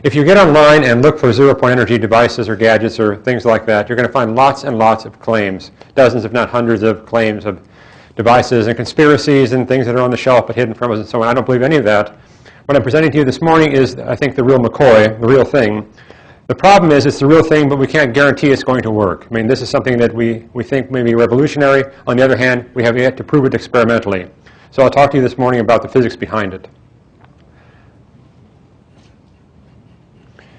If you get online and look for zero-point energy devices or gadgets or things like that, you're going to find lots and lots of claims, dozens if not hundreds of claims of devices and conspiracies and things that are on the shelf but hidden from us and so on. I don't believe any of that. What I'm presenting to you this morning is, I think, the real McCoy, the real thing. The problem is it's the real thing, but we can't guarantee it's going to work. I mean, this is something that we think may be revolutionary. On the other hand, we have yet to prove it experimentally. So I'll talk to you this morning about the physics behind it.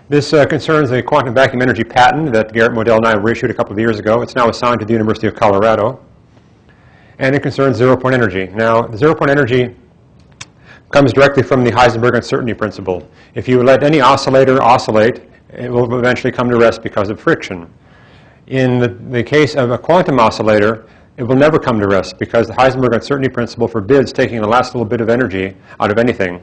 This concerns a quantum vacuum energy patent that Garrett Modell and I reissued a couple of years ago. It's now assigned to the University of Colorado. And it concerns zero-point energy. Now, the zero-point energy comes directly from the Heisenberg uncertainty principle. If you let any oscillator oscillate, it will eventually come to rest because of friction. In the case of a quantum oscillator, it will never come to rest because the Heisenberg uncertainty principle forbids taking the last little bit of energy out of anything.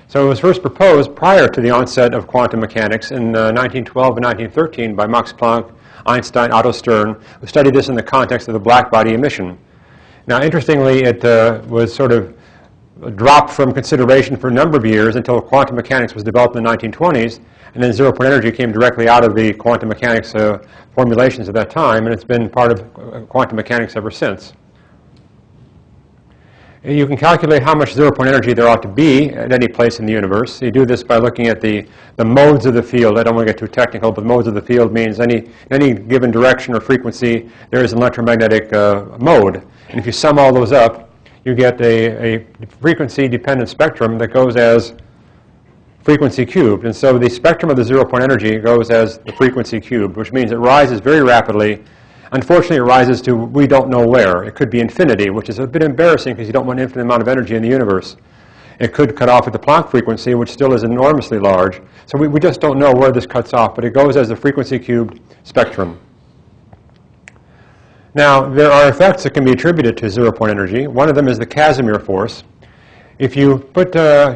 So it was first proposed prior to the onset of quantum mechanics in 1912 and 1913 by Max Planck, Einstein, Otto Stern, who studied this in the context of the black body emission. Now, interestingly, it was sort of dropped from consideration for a number of years until quantum mechanics was developed in the 1920s, and then zero-point energy came directly out of the quantum mechanics formulations at that time, and it's been part of quantum mechanics ever since. You can calculate how much zero-point energy there ought to be at any place in the universe. You do this by looking at the modes of the field. I don't want to get too technical, but modes of the field means in any given direction or frequency, there is an electromagnetic mode. And if you sum all those up, you get a frequency-dependent spectrum that goes as frequency cubed. And so the spectrum of the zero-point energy goes as the frequency cubed, which means it rises very rapidly. Unfortunately, it rises to we don't know where. It could be infinity, which is a bit embarrassing because you don't want an infinite amount of energy in the universe. It could cut off at the Planck frequency, which still is enormously large. So we just don't know where this cuts off, but it goes as the frequency cubed spectrum. Now, there are effects that can be attributed to zero-point energy. One of them is the Casimir force. If you put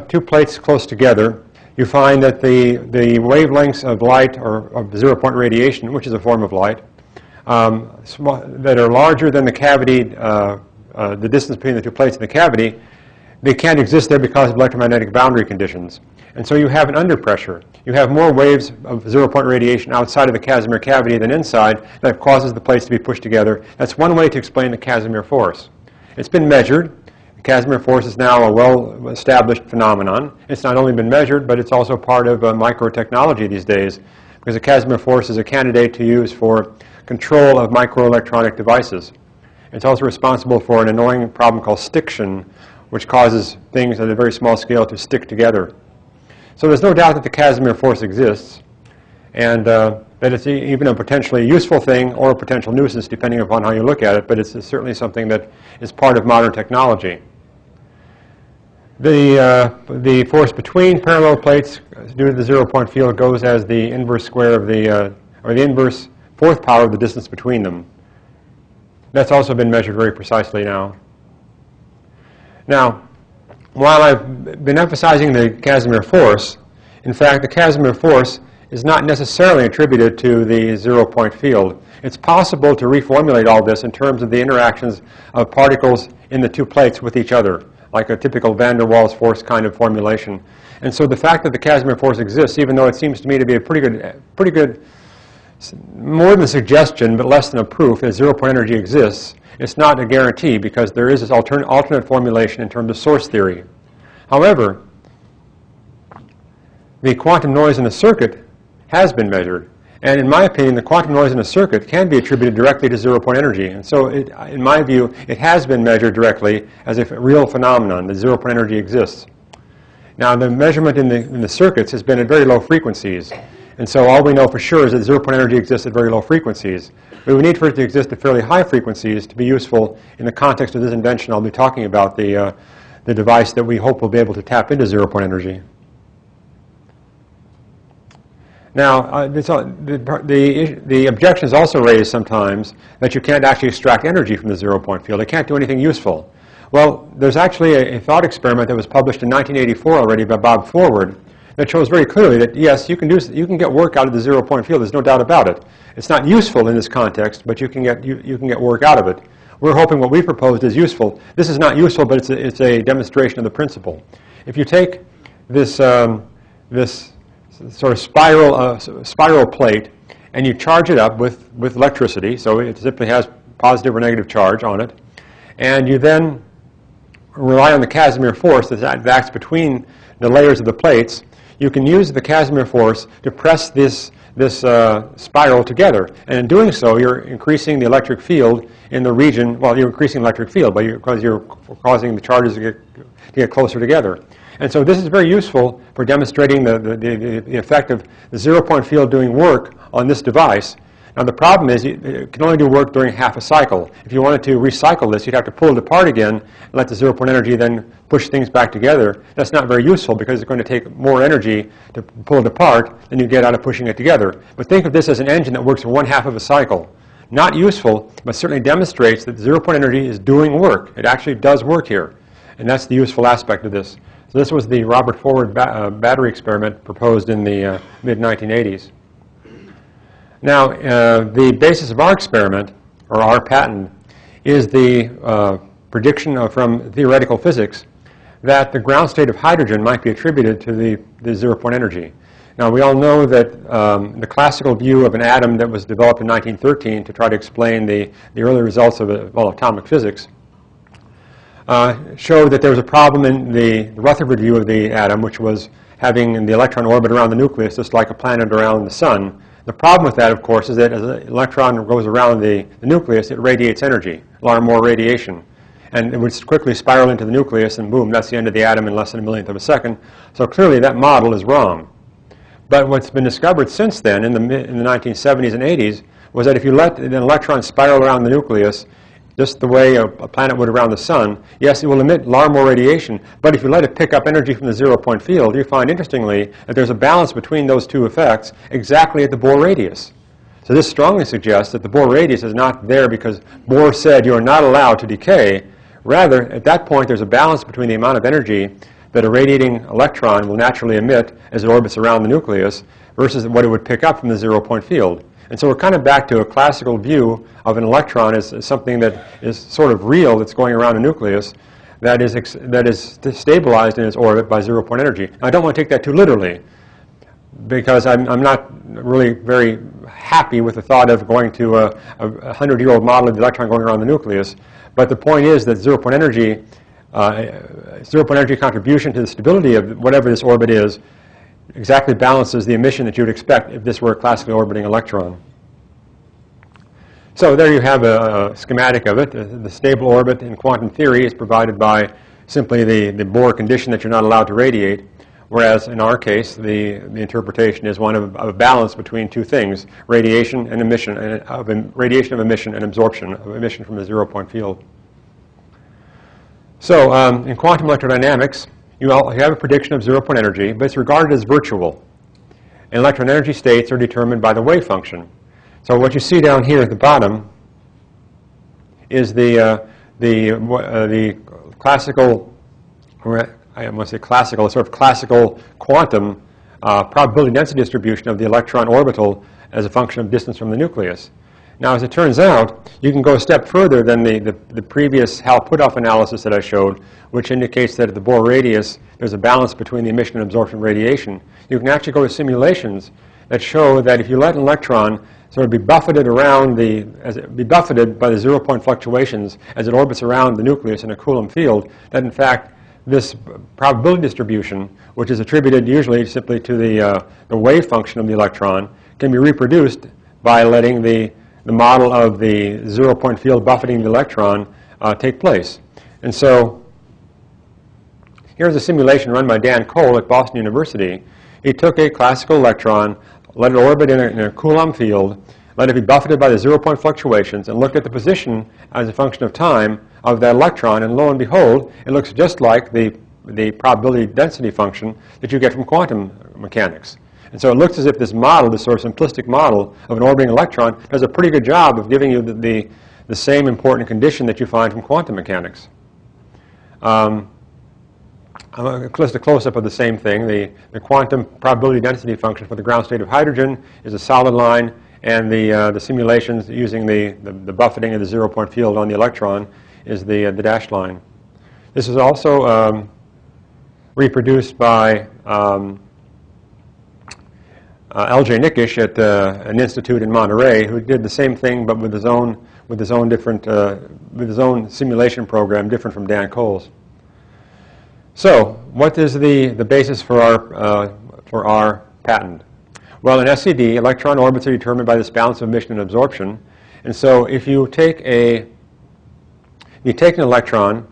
two plates close together, you find that the wavelengths of light, or of zero-point radiation, which is a form of light, that are larger than the cavity, the distance between the two plates in the cavity, they can't exist there because of electromagnetic boundary conditions. And so you have an underpressure. You have more waves of zero-point radiation outside of the Casimir cavity than inside that causes the plates to be pushed together. That's one way to explain the Casimir force. It's been measured. The Casimir force is now a well-established phenomenon. It's not only been measured, but it's also part of microtechnology these days, because the Casimir force is a candidate to use for control of microelectronic devices. It's also responsible for an annoying problem called stiction, which causes things at a very small scale to stick together. So there's no doubt that the Casimir force exists, and that it's even a potentially useful thing or a potential nuisance, depending upon how you look at it, but it's certainly something that is part of modern technology. The force between parallel plates due to the zero-point field goes as the inverse square of or the inverse fourth power of the distance between them. That's also been measured very precisely now. Now, while I've been emphasizing the Casimir force, in fact, the Casimir force is not necessarily attributed to the zero-point field. It's possible to reformulate all this in terms of the interactions of particles in the two plates with each other, like a typical van der Waals force kind of formulation. And so the fact that the Casimir force exists, even though it seems to me to be a pretty good, more than a suggestion, but less than a proof that zero-point energy exists, it's not a guarantee because there is this alternate formulation in terms of source theory. However, the quantum noise in the circuit has been measured. And in my opinion, the quantum noise in a circuit can be attributed directly to zero-point energy. And so, in my view, it has been measured directly as a real phenomenon, that zero-point energy exists. Now, the measurement in the circuits has been at very low frequencies. And so all we know for sure is that zero-point energy exists at very low frequencies. We would need for it to exist at fairly high frequencies to be useful in the context of this invention. I'll be talking about the device that we hope will be able to tap into zero-point energy. Now, the objection is also raised sometimes that you can't actually extract energy from the zero-point field. It can't do anything useful. Well, there's actually a thought experiment that was published in 1984 already by Bob Forward that shows very clearly that, yes, you can get work out of the zero-point field. There's no doubt about it. It's not useful in this context, but you can get work out of it. We're hoping what we proposed is useful. This is not useful, but it's a demonstration of the principle. If you take this this sort of spiral plate, and you charge it up with electricity, so it simply has positive or negative charge on it, and you then rely on the Casimir force that acts between the layers of the plates. You can use the Casimir force to press this spiral together, and in doing so, you're increasing the electric field in the region. Well, you're increasing the electric field, because you're causing the charges to get closer together. And so this is very useful for demonstrating the effect of the zero-point field doing work on this device. Now the problem is it can only do work during half a cycle. If you wanted to recycle this, you'd have to pull it apart again and let the zero-point energy then push things back together. That's not very useful because it's going to take more energy to pull it apart than you get out of pushing it together. But think of this as an engine that works for one half of a cycle. Not useful, but certainly demonstrates that the zero-point energy is doing work. It actually does work here. And that's the useful aspect of this. So this was the Robert Forward battery experiment proposed in the mid-1980s. Now, the basis of our experiment, or our patent, is the prediction from theoretical physics that the ground state of hydrogen might be attributed to the zero-point energy. Now, we all know that the classical view of an atom that was developed in 1913 to try to explain the early results of atomic physics showed that there was a problem in the Rutherford view of the atom, which was having the electron orbit around the nucleus just like a planet around the sun. The problem with that, of course, is that as the electron goes around the nucleus, it radiates energy, a lot more radiation. And it would quickly spiral into the nucleus, and boom, that's the end of the atom in less than a millionth of a second. So clearly that model is wrong. But what's been discovered since then, in the 1970s and 80s, was that if you let an electron spiral around the nucleus, just the way a planet would around the sun, yes, it will emit a lot more radiation, but if you let it pick up energy from the zero-point field, you find, interestingly, that there's a balance between those two effects exactly at the Bohr radius. So this strongly suggests that the Bohr radius is not there because Bohr said you are not allowed to decay. Rather, at that point, there's a balance between the amount of energy that a radiating electron will naturally emit as it orbits around the nucleus versus what it would pick up from the zero-point field. And so we're kind of back to a classical view of an electron as something that is sort of real, that's going around a nucleus, that is stabilized in its orbit by zero-point energy. Now, I don't want to take that too literally, because I'm not really very happy with the thought of going to a 100-year-old model of the electron going around the nucleus. But the point is that zero-point energy contribution to the stability of whatever this orbit is exactly balances the emission that you would expect if this were a classically orbiting electron. So there you have a schematic of it. The stable orbit in quantum theory is provided by simply the Bohr condition that you're not allowed to radiate, whereas in our case, the interpretation is one of a balance between two things, radiation and emission, radiation of emission and absorption of emission from the zero-point field. So in quantum electrodynamics, you have a prediction of zero-point energy, but it's regarded as virtual. And electron energy states are determined by the wave function. So what you see down here at the bottom is the classical, or I must say classical, sort of classical quantum probability density distribution of the electron orbital as a function of distance from the nucleus. Now, as it turns out, you can go a step further than the previous Hal-Puthoff analysis that I showed, which indicates that at the Bohr radius, there's a balance between the emission and absorption radiation. You can actually go to simulations that show that if you let an electron sort of be buffeted by the zero-point fluctuations as it orbits around the nucleus in a Coulomb field, that in fact this probability distribution, which is attributed usually simply to the wave function of the electron, can be reproduced by letting the model of the zero-point field buffeting the electron take place. And so here's a simulation run by Dan Cole at Boston University. He took a classical electron, let it orbit in a Coulomb field, let it be buffeted by the zero-point fluctuations, and looked at the position as a function of time of that electron, and lo and behold, it looks just like the probability density function that you get from quantum mechanics. And so it looks as if this model, this sort of simplistic model of an orbiting electron, does a pretty good job of giving you the same important condition that you find from quantum mechanics. Just a close-up of the same thing. The quantum probability density function for the ground state of hydrogen is a solid line, and the simulations using the buffeting of the zero-point field on the electron is the dashed line. This is also reproduced by L.J. Nickish at an institute in Monterey, who did the same thing but with his own simulation program, different from Dan Cole's. So, what is the basis for our patent? Well, in SED, electron orbits are determined by this balance of emission and absorption. And so, if you take an electron,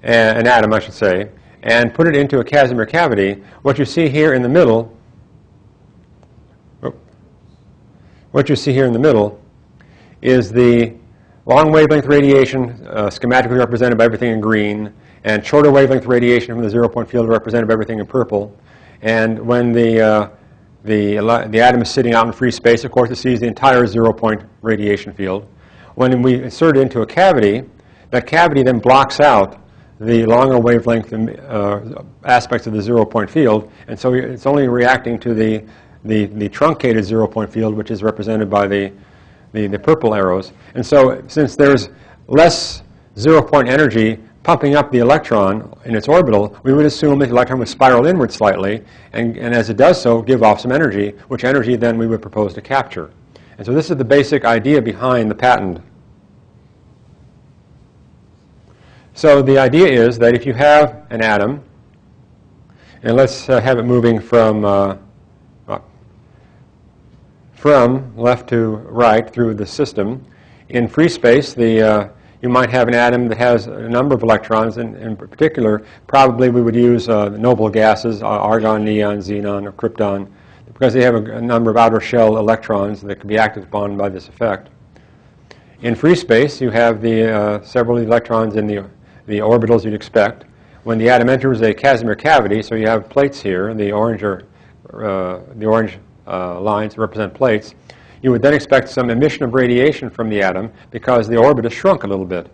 an atom, I should say, and put it into a Casimir cavity, what you see here in the middle is the long wavelength radiation schematically represented by everything in green, and shorter wavelength radiation from the zero-point field represented by everything in purple. And when the atom is sitting out in free space, of course, it sees the entire zero-point radiation field. When we insert it into a cavity, that cavity then blocks out the longer wavelength aspects of the zero-point field, and so it's only reacting to the truncated zero-point field, which is represented by the purple arrows. And so since there's less zero-point energy pumping up the electron in its orbital, we would assume that the electron would spiral inward slightly, and as it does so, give off some energy, which energy then we would propose to capture. And so this is the basic idea behind the patent. So the idea is that if you have an atom, and let's have it moving from left to right through the system, in free space, you might have an atom that has a number of electrons, and in particular, probably we would use noble gases, argon, neon, xenon, or krypton, because they have a number of outer shell electrons that can be acted upon by this effect. In free space, you have the several electrons in the orbitals you'd expect. When the atom enters a Casimir cavity, so you have plates here, the orange lines represent plates, you would then expect some emission of radiation from the atom because the orbit is shrunk a little bit.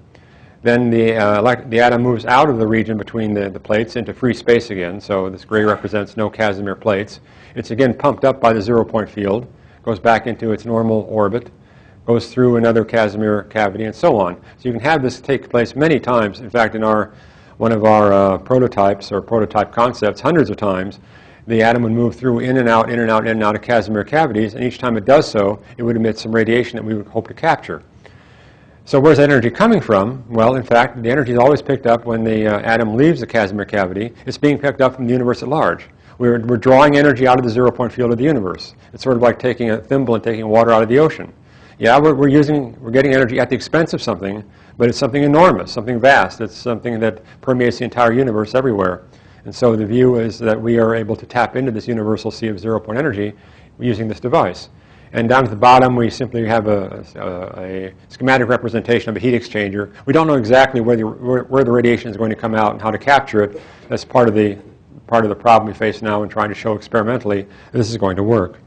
Then the atom moves out of the region between the plates into free space again, so this gray represents no Casimir plates. It's again pumped up by the zero-point field, goes back into its normal orbit, goes through another Casimir cavity, and so on. So you can have this take place many times. In fact, in one of our prototypes or prototype concepts, hundreds of times, the atom would move through in and out, in and out, in and out of Casimir cavities, and each time it does so, it would emit some radiation that we would hope to capture. So where's that energy coming from? Well, in fact, the energy is always picked up when the atom leaves the Casimir cavity. It's being picked up from the universe at large. We're drawing energy out of the zero-point field of the universe. It's sort of like taking a thimble and taking water out of the ocean. Yeah, we're getting energy at the expense of something, but it's something enormous, something vast. It's something that permeates the entire universe everywhere. And so the view is that we are able to tap into this universal sea of zero-point energy using this device. And down at the bottom, we simply have a schematic representation of a heat exchanger. We don't know exactly where the radiation is going to come out and how to capture it. That's part of the problem we face now in trying to show experimentally that this is going to work.